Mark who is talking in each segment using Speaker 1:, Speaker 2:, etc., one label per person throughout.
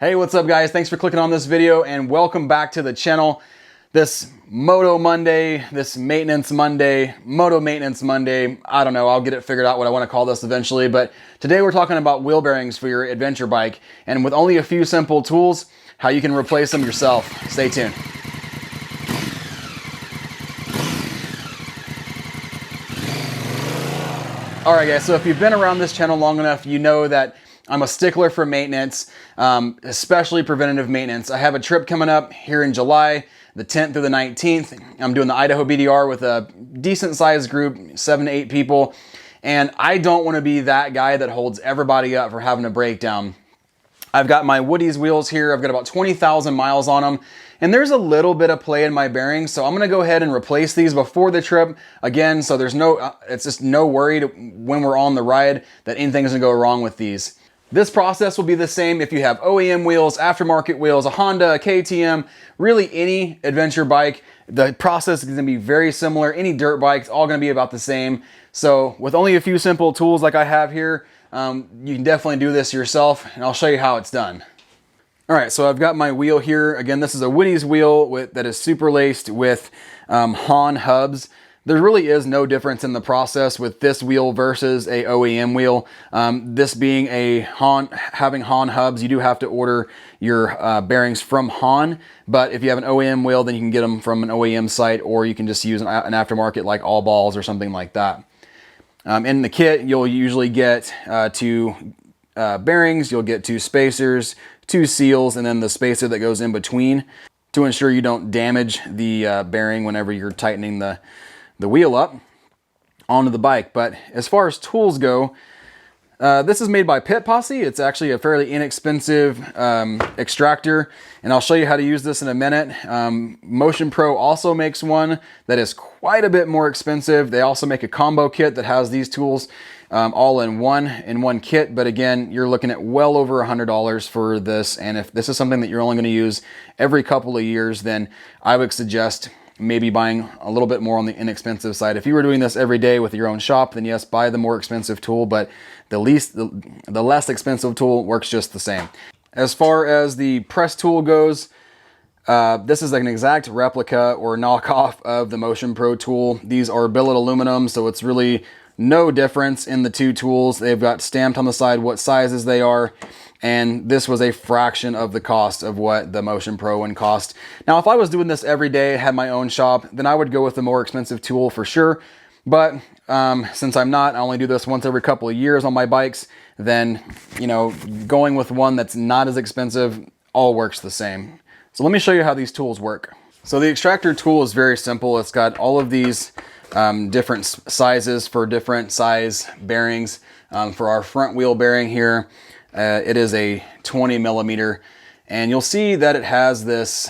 Speaker 1: Hey, what's up guys? Thanks for clicking on this video and welcome back to the channel. This Moto Monday, this Maintenance Monday, Moto Maintenance Monday, I don't know, I'll get it figured out what I want to call this eventually, but today we're talking about wheel bearings for your adventure bike, and with only a few simple tools, how you can replace them yourself. Stay tuned. Alright guys, so if you've been around this channel long enough, you know that I'm a stickler for maintenance, especially preventative maintenance. I have a trip coming up here in July, the 10th through the 19th. I'm doing the Idaho BDR with a decent sized group, 7 to 8 people. And I don't want to be that guy that holds everybody up for having a breakdown. I've got my Woody's wheels here. I've got about 20,000 miles on them. And there's a little bit of play in my bearings. So I'm going to go ahead and replace these before the trip. Again, so there's no, it's just no worry when we're on the ride that anything's going to go wrong with these. This process will be the same if you have OEM wheels, aftermarket wheels, a Honda, a KTM, really any adventure bike. The process is going to be very similar. Any dirt bike, it's all going to be about the same. So with only a few simple tools like I have here, you can definitely do this yourself, and I'll show you how it's done. All right, so I've got my wheel here. Again, this is a Woody's wheel that is super laced with Hahn hubs. There really is no difference in the process with this wheel versus a OEM wheel. This being a having Hahn hubs, you do have to order your bearings from Hahn, but if you have an OEM wheel, then you can get them from an OEM site, or you can just use an aftermarket like All Balls or something like that. In the kit, you'll usually get 2 bearings, you'll get 2 spacers, 2 seals, and then the spacer that goes in between to ensure you don't damage the bearing whenever you're tightening the wheel up onto the bike. But as far as tools go, this is made by Pit Posse. It's actually a fairly inexpensive extractor, and I'll show you how to use this in a minute. Motion Pro also makes one that is quite a bit more expensive. They also make a combo kit that has these tools all in one kit, but again, you're looking at well over $100 for this, and if this is something that you're only going to use every couple of years, then I would suggest maybe buying a little bit more on the inexpensive side. If you were doing this every day with your own shop, then yes, buy the more expensive tool, but the less expensive tool works just the same. As far as the press tool goes, this is like an exact replica or knockoff of the Motion Pro tool. These are billet aluminum, so it's really no difference in the 2 tools. They've got stamped on the side what sizes they are, and this was a fraction of the cost of what the Motion Pro one cost. Now, if I was doing this every day, had my own shop, then I would go with the more expensive tool for sure. But since I'm not, I only do this once every couple of years on my bikes, then, you know, going with one that's not as expensive all works the same. So let me show you how these tools work. So the extractor tool is very simple. It's got all of these different sizes for different size bearings. For our front wheel bearing here, it is a 20 millimeter, and you'll see that it has this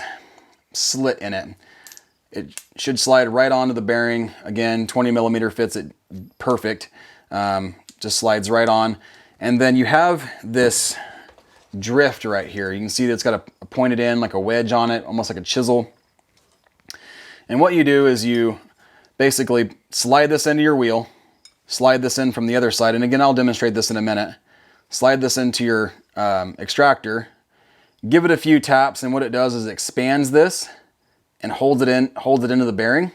Speaker 1: slit in it. It should slide right onto the bearing. Again, 20 millimeter fits it perfect. Just slides right on. And then you have this drift right here. You can see that it's got a pointed end, like a wedge on it, almost like a chisel. And what you do is you basically slide this into your wheel, slide this in from the other side, and again, I'll demonstrate this in a minute. Slide this into your extractor, give it a few taps, and what it does is it expands this and holds it into the bearing,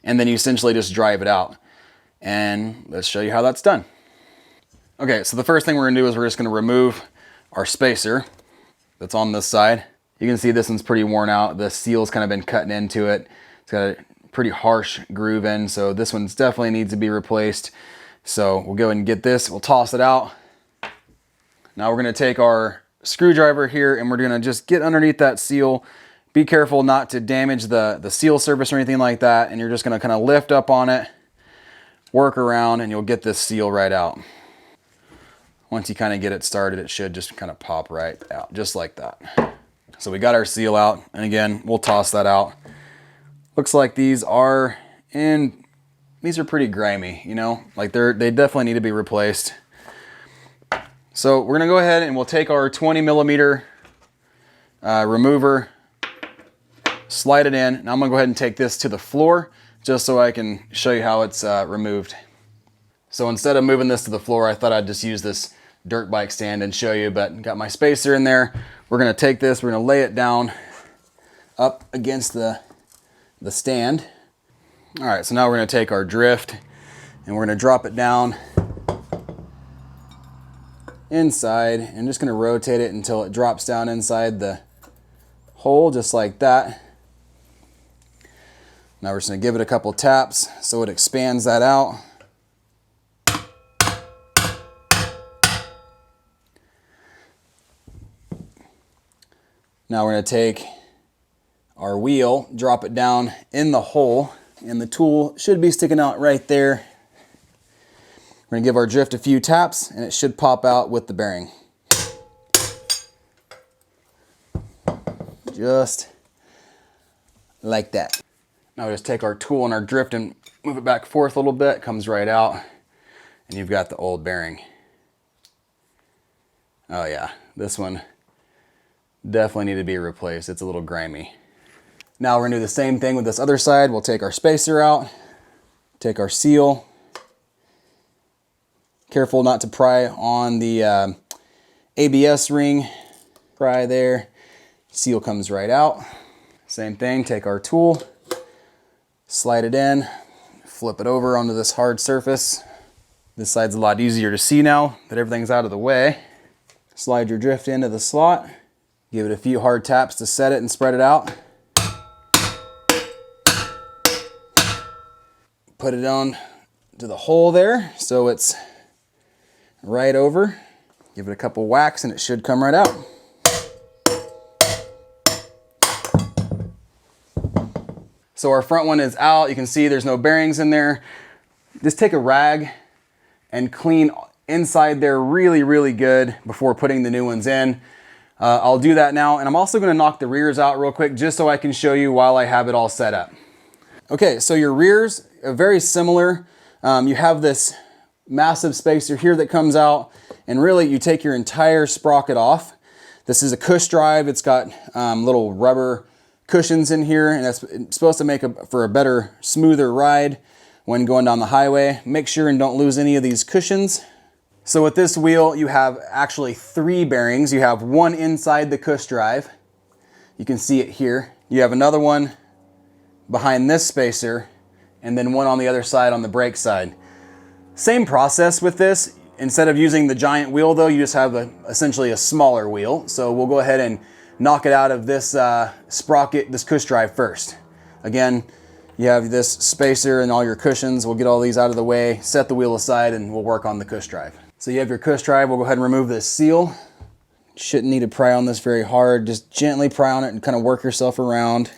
Speaker 1: and then you essentially just drive it out. And let's show you how that's done. Okay, so the first thing we're gonna do is we're just gonna remove our spacer that's on this side. You can see this one's pretty worn out. The seal's kind of been cutting into it. It's got a pretty harsh groove in, so this one's definitely needs to be replaced. So we'll go ahead and get this, we'll toss it out. Now we're gonna take our screwdriver here and we're gonna just get underneath that seal. Be careful not to damage the seal surface or anything like that, and you're just gonna kind of lift up on it, work around, and you'll get this seal right out. Once you kind of get it started, it should just kind of pop right out, just like that. So we got our seal out, and again, we'll toss that out. Looks like these are pretty grimy, you know, like they definitely need to be replaced. So we're gonna go ahead and we'll take our 20 millimeter remover, slide it in. Now I'm gonna go ahead and take this to the floor just so I can show you how it's removed. So instead of moving this to the floor, I thought I'd just use this dirt bike stand and show you, but got my spacer in there. We're gonna take this, we're gonna lay it down up against the stand. All right, so now we're gonna take our drift and we're gonna drop it down inside and just gonna rotate it until it drops down inside the hole, just like that. Now we're just gonna give it a couple taps so it expands that out. Now we're gonna take our wheel, drop it down in the hole, and the tool should be sticking out right there. We're gonna give our drift a few taps and it should pop out with the bearing. Just like that. Now we just take our tool and our drift and move it back and forth a little bit, it comes right out, and you've got the old bearing. Oh yeah, this one definitely need to be replaced. It's a little grimy. Now we're gonna do the same thing with this other side. We'll take our spacer out, take our seal. Careful not to pry on the ABS ring. Pry there, seal comes right out. Same thing, take our tool, slide it in, flip it over onto this hard surface. This side's a lot easier to see now that everything's out of the way. Slide your drift into the slot, give it a few hard taps to set it and spread it out. Put it on to the hole there so it's right over. Give it a couple whacks and it should come right out. So our front one is out. You can see there's no bearings in there. Just take a rag and clean inside there really, really good before putting the new ones in. I'll do that now, and I'm also gonna knock the rears out real quick just so I can show you while I have it all set up. Okay, so your rears are very similar. You have this massive spacer here that comes out, and really you take your entire sprocket off. This is a cush drive. It's got little rubber cushions in here, and that's supposed to make for a better, smoother ride when going down the highway. Make sure and don't lose any of these cushions. So with this wheel, you have actually 3 bearings. You have one inside the cush drive. You can see it here. You have another one behind this spacer, and then one on the other side on the brake side. Same process with this. Instead of using the giant wheel though, you just have essentially a smaller wheel. So we'll go ahead and knock it out of this sprocket, this cush drive first. Again, you have this spacer and all your cushions. We'll get all these out of the way, set the wheel aside, and we'll work on the cush drive. So you have your cush drive. We'll go ahead and remove this seal. Shouldn't need to pry on this very hard. Just gently pry on it and kind of work yourself around.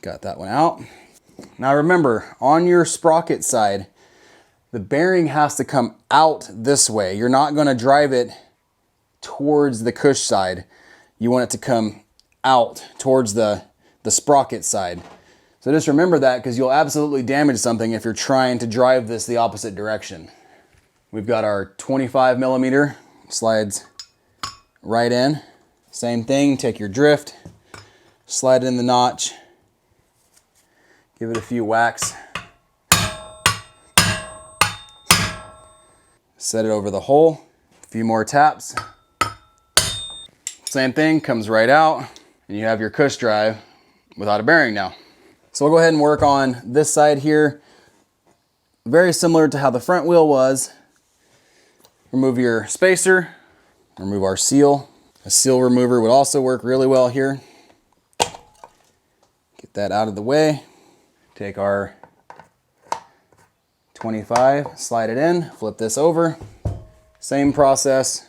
Speaker 1: Got that one out. Now remember, on your sprocket side, the bearing has to come out this way. You're not going to drive it towards the cush side. You want it to come out towards the sprocket side. So just remember that, because you'll absolutely damage something if you're trying to drive this the opposite direction. We've got our 25 millimeter, slides right in. Same thing, take your drift, slide it in the notch, give it a few whacks, set it over the hole, a few more taps. Same thing, comes right out, and you have your cush drive without a bearing now. So we'll go ahead and work on this side here. Very similar to how the front wheel was. Remove your spacer, remove our seal. A seal remover would also work really well here. Get that out of the way. Take our 25, slide it in, flip this over. Same process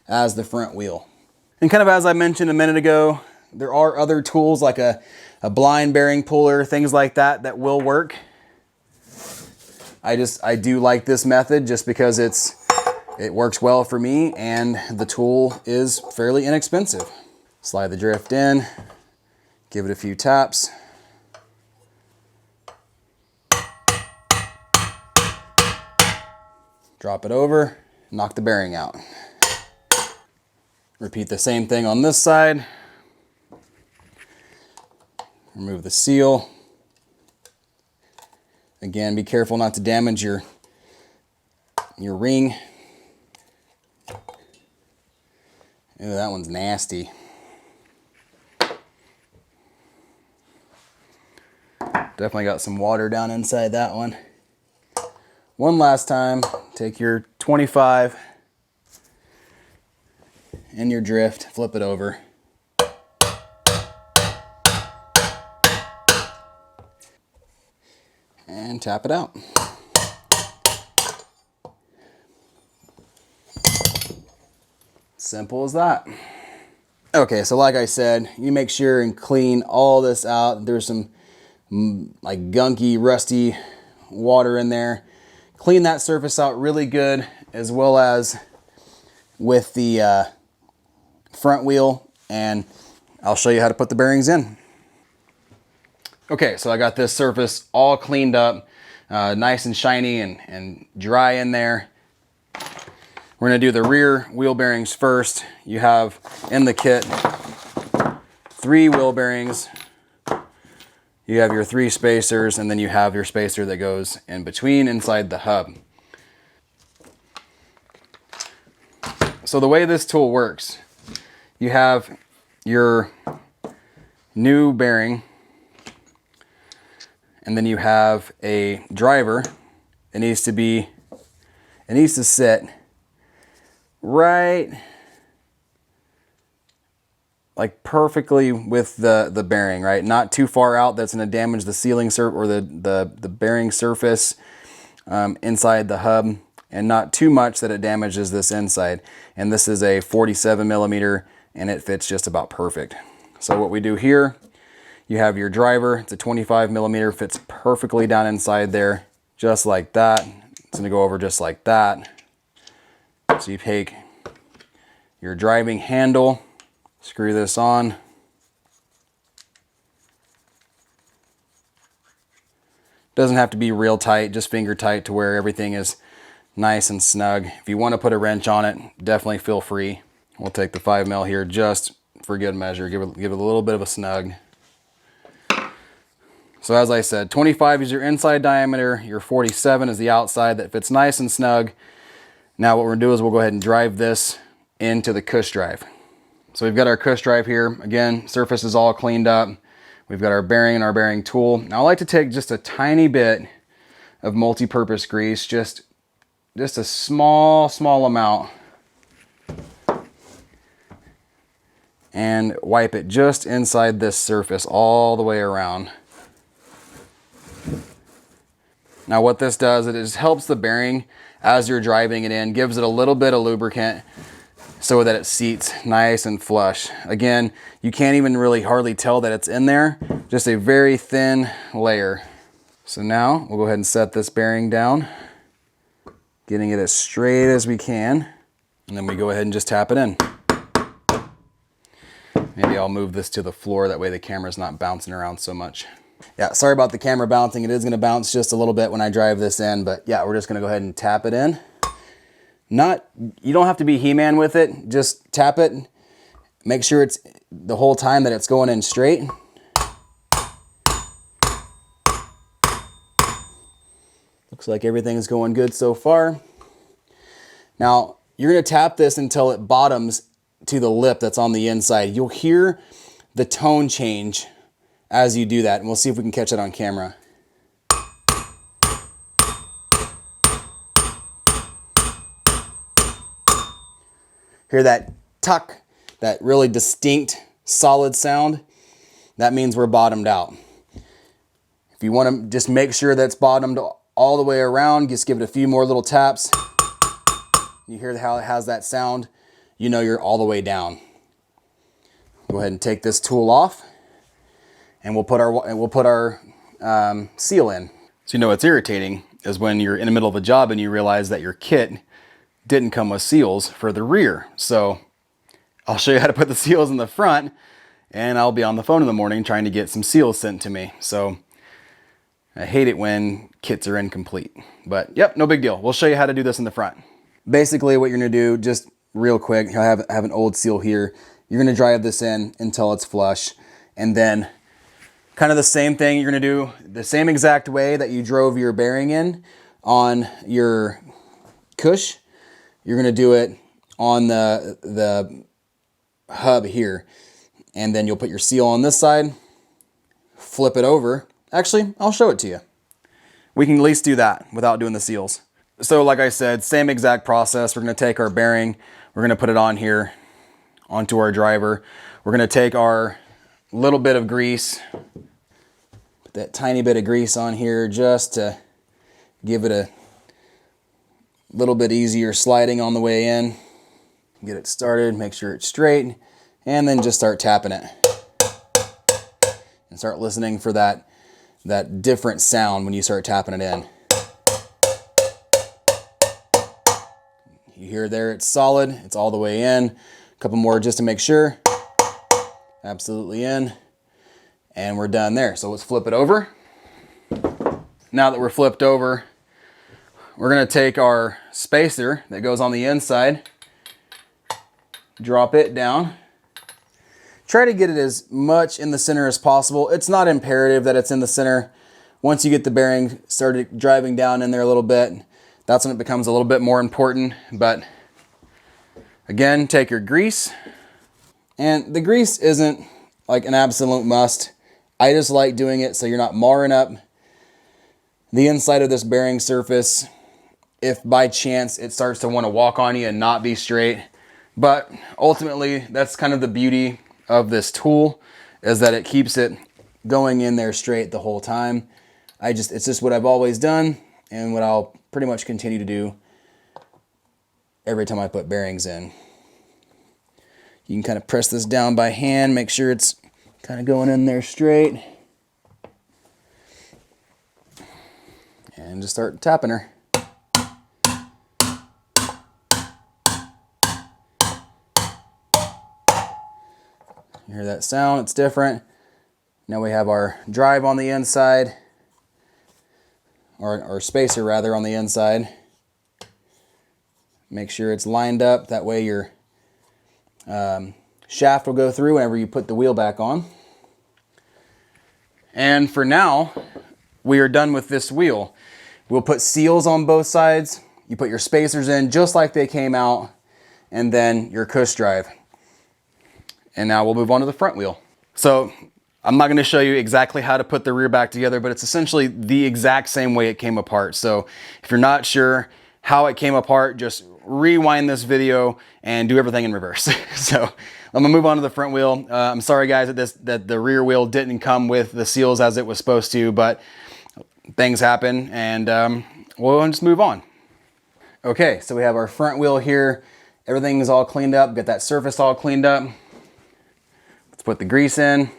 Speaker 1: as the front wheel. And kind of as I mentioned a minute ago, there are other tools like a blind bearing puller, things like that, that will work. I do like this method just because it works well for me, and the tool is fairly inexpensive. Slide the drift in, give it a few taps. Drop it over, knock the bearing out. Repeat the same thing on this side. Remove the seal. Again, be careful not to damage your ring. Ooh, that one's nasty. Definitely got some water down inside that one. One last time, take your 25 and your drift, flip it over. And tap it out. Simple as that. Okay, so like I said, you make sure and clean all this out. There's some like gunky, rusty water in there. Clean that surface out really good, as well as with the front wheel, and I'll show you how to put the bearings in. Okay, so I got this surface all cleaned up, nice and shiny and dry in there. We're gonna do the rear wheel bearings first. You have in the kit 3 wheel bearings. You have your 3 spacers, and then you have your spacer that goes in between inside the hub. So the way this tool works, you have your new bearing, and then you have a driver. It needs to sit right like perfectly with the bearing, right? Not too far out that's going to damage the sealing or the bearing surface inside the hub, and not too much that it damages this inside. And this is a 47 millimeter, and it fits just about perfect. So what we do here, you have your driver. It's a 25 millimeter, fits perfectly down inside there, just like that. It's going to go over just like that. So you take your driving handle, screw this on. Doesn't have to be real tight, just finger tight to where everything is nice and snug. If you want to put a wrench on it, definitely feel free. We'll take the 5 mil here just for good measure. Give it a little bit of a snug. So as I said, 25 is your inside diameter, your 47 is the outside. That fits nice and snug. Now what we're gonna do is we'll go ahead and drive this into the cush drive. So we've got our cush drive here. Again, surface is all cleaned up. We've got our bearing and our bearing tool. Now I like to take just a tiny bit of multi-purpose grease, just a small amount, and wipe it just inside this surface all the way around. Now what this does, it just helps the bearing as you're driving it in, gives it a little bit of lubricant so that it seats nice and flush. Again, you can't even really hardly tell that it's in there, just a very thin layer. So now we'll go ahead and set this bearing down, getting it as straight as we can, and then we go ahead and just tap it in. Maybe I'll move this to the floor, that way the camera's not bouncing around so much. Yeah, sorry about the camera bouncing. It is going to bounce just a little bit when I drive this in, but yeah, we're just going to go ahead and tap it in. You don't have to be He-Man with it. Just tap it. Make sure it's the whole time that it's going in straight. Looks like everything's going good so far. Now, you're going to tap this until it bottoms to the lip that's on the inside. You'll hear the tone change as you do that, and we'll see if we can catch it on camera. Hear that tuck, that really distinct, solid sound? That means we're bottomed out. If you want to just make sure that's bottomed all the way around, just give it a few more little taps. You hear how it has that sound, you know you're all the way down. Go ahead and take this tool off, and we'll put our seal in. So you know what's irritating is when you're in the middle of a job and you realize that your kit didn't come with seals for the rear. So I'll show you how to put the seals in the front, and I'll be on the phone in the morning trying to get some seals sent to me. So I hate it when kits are incomplete, but yep, no big deal. We'll show you how to do this in the front. Basically what you're gonna do, just real quick, I have an old seal here. You're gonna drive this in until it's flush, and then kind of the same thing, you're gonna do the same exact way that you drove your bearing in on your cush. You're gonna do it on the hub here. And then you'll put your seal on this side, flip it over. Actually, I'll show it to you. We can at least do that without doing the seals. So like I said, same exact process. We're gonna take our bearing, we're gonna put it on here, onto our driver. We're gonna take our little bit of grease, put that tiny bit of grease on here just to give it a little bit easier sliding on the way in. Get it started, make sure it's straight, and then just start tapping it. And start listening for that different sound when you start tapping it in. You hear there it's solid, it's all the way in. A couple more just to make sure. Absolutely in. And we're done there. So let's flip it over. Now that we're flipped over, we're gonna take our spacer that goes on the inside, drop it down. Try to get it as much in the center as possible. It's not imperative that it's in the center. Once you get the bearing started driving down in there a little bit, that's when it becomes a little bit more important. But again, take your grease. And the grease isn't like an absolute must. I just like doing it so you're not marring up the inside of this bearing surface if by chance it starts to want to walk on you and not be straight. But ultimately, that's kind of the beauty of this tool, is that it keeps it going in there straight the whole time. It's just what I've always done and what I'll pretty much continue to do every time I put bearings in. You can kind of press this down by hand, make sure it's kind of going in there straight. And just start tapping her. You hear that sound? It's different. Now we have our drive on the inside, or our spacer rather on the inside. Make sure it's lined up. That way your shaft will go through whenever you put the wheel back on. And for now, we are done with this wheel. We'll put seals on both sides. You put your spacers in just like they came out, and then your cush drive. And now we'll move on to the front wheel. So I'm not gonna show you exactly how to put the rear back together, but it's essentially the exact same way it came apart. So if you're not sure how it came apart, just rewind this video and do everything in reverse. So I'm gonna move on to the front wheel. I'm sorry guys that the rear wheel didn't come with the seals as it was supposed to, but things happen, and we'll just move on. Okay, so we have our front wheel here. Everything is all cleaned up, get that surface all cleaned up. Let's put the grease in.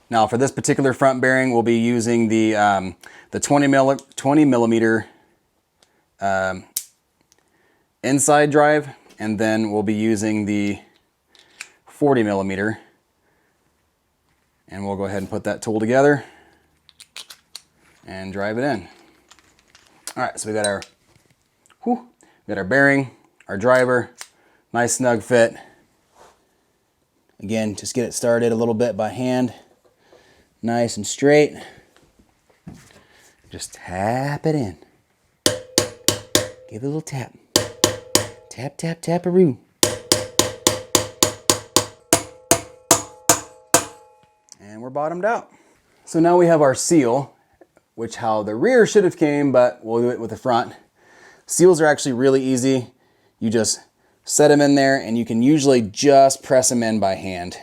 Speaker 1: Now for this particular front bearing, we'll be using the 20 millimeter inside drive, and then we'll be using the 40 millimeter. And we'll go ahead and put that tool together and drive it in. All right, so we got our bearing, our driver, nice snug fit. Again, just get it started a little bit by hand, nice and straight. Just tap it in. Give it a little tap. Tap, tap, tap-a-roo. And we're bottomed out. So now we have our seal, which how the rear should have came, but we'll do it with the front. Seals are actually really easy. You just set them in there, and you can usually just press them in by hand.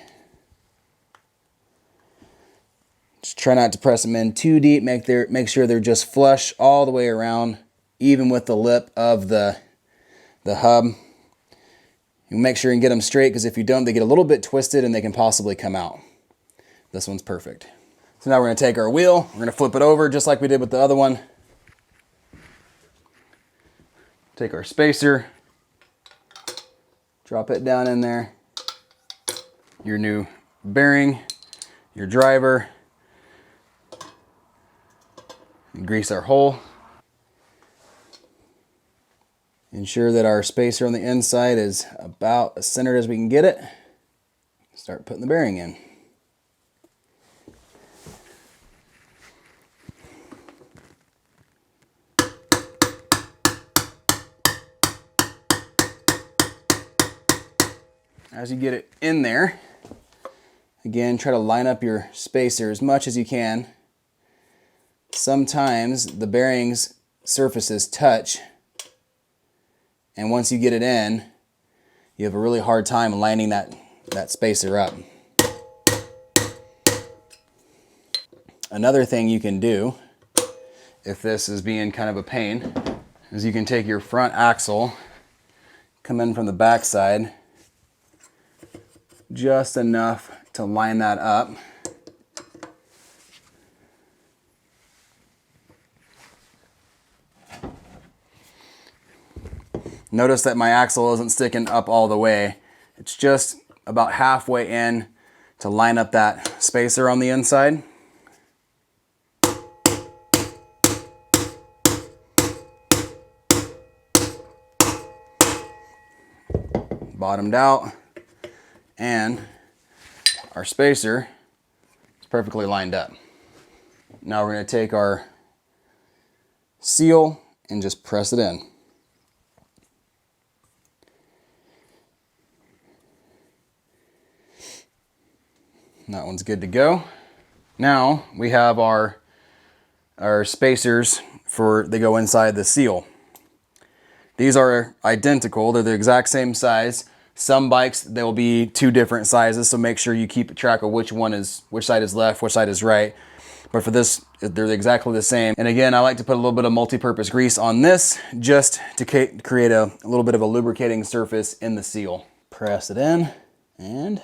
Speaker 1: Just try not to press them in too deep. Make sure they're just flush all the way around, even with the lip of the hub. You make sure you can get them straight, because if you don't, they get a little bit twisted and they can possibly come out. This one's perfect. So now we're going to take our wheel, we're going to flip it over just like we did with the other one. Take our spacer, drop it down in there. Your new bearing, your driver, and grease our hole. Ensure that our spacer on the inside is about as centered as we can get it. Start putting the bearing in. as you get it in there, again, try to line up your spacer as much as you can. Sometimes the bearings surfaces touch, and once you get it in, you have a really hard time lining that spacer up. Another thing you can do, if this is being kind of a pain, is you can take your front axle, come in from the back side, just enough to line that up. Notice that my axle isn't sticking up all the way. It's just about halfway in to line up that spacer on the inside. Bottomed out, and our spacer is perfectly lined up. Now we're going to take our seal and just press it in. And that one's good to go. Now we have our spacers they go inside the seal. These are identical, they're the exact same size. Some bikes, they will be two different sizes, so make sure you keep track of which side is left, which side is right. But for this, they're exactly the same. And again, I like to put a little bit of multi-purpose grease on this just to create a little bit of a lubricating surface in the seal. Press it in, and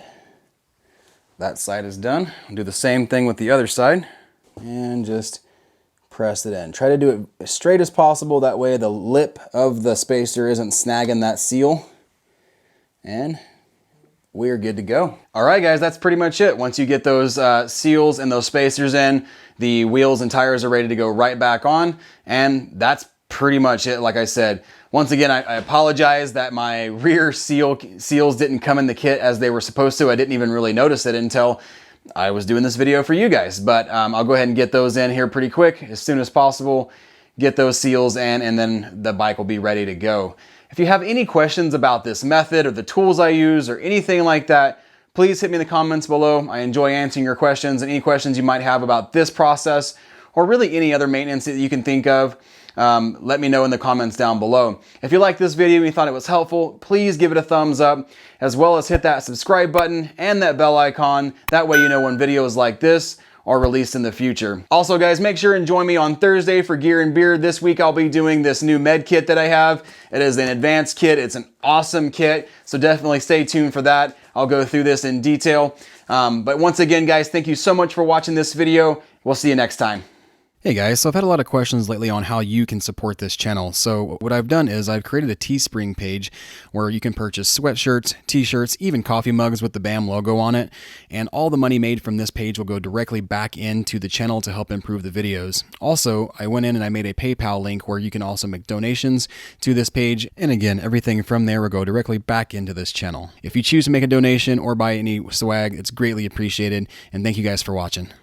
Speaker 1: that side is done. I'll do the same thing with the other side, and just press it in. Try to do it as straight as possible, that way the lip of the spacer isn't snagging that seal, and we're good to go. All right, guys, that's pretty much it. Once you get those seals and those spacers in, the wheels and tires are ready to go right back on, and that's pretty much it. Like I said, once again, I apologize that my rear seals didn't come in the kit as they were supposed to. I didn't even really notice it until I was doing this video for you guys, but I'll go ahead and get those in here pretty quick, as soon as possible, get those seals in, and then the bike will be ready to go. If you have any questions about this method or the tools I use or anything like that, please hit me in the comments below. I enjoy answering your questions, and any questions you might have about this process or really any other maintenance that you can think of. Let me know in the comments down below. If you liked this video and you thought it was helpful, please give it a thumbs up, as well as hit that subscribe button and that bell icon. That way you know when videos like this are released in the future. Also, guys, make sure and join me on Thursday for Gear and Beer. This week I'll be doing this new med kit that I have. It is an advanced kit. It's an awesome kit, so definitely stay tuned for that. I'll go through this in detail. But once again, guys, thank you so much for watching this video. We'll see you next time. Hey guys, so I've had a lot of questions lately on how you can support this channel. So what I've done is I've created a TeeSpring page where you can purchase sweatshirts, t-shirts, even coffee mugs with the BAM logo on it. And all the money made from this page will go directly back into the channel to help improve the videos. Also, I went in and I made a PayPal link where you can also make donations to this page. And again, everything from there will go directly back into this channel. If you choose to make a donation or buy any swag, it's greatly appreciated. And thank you guys for watching.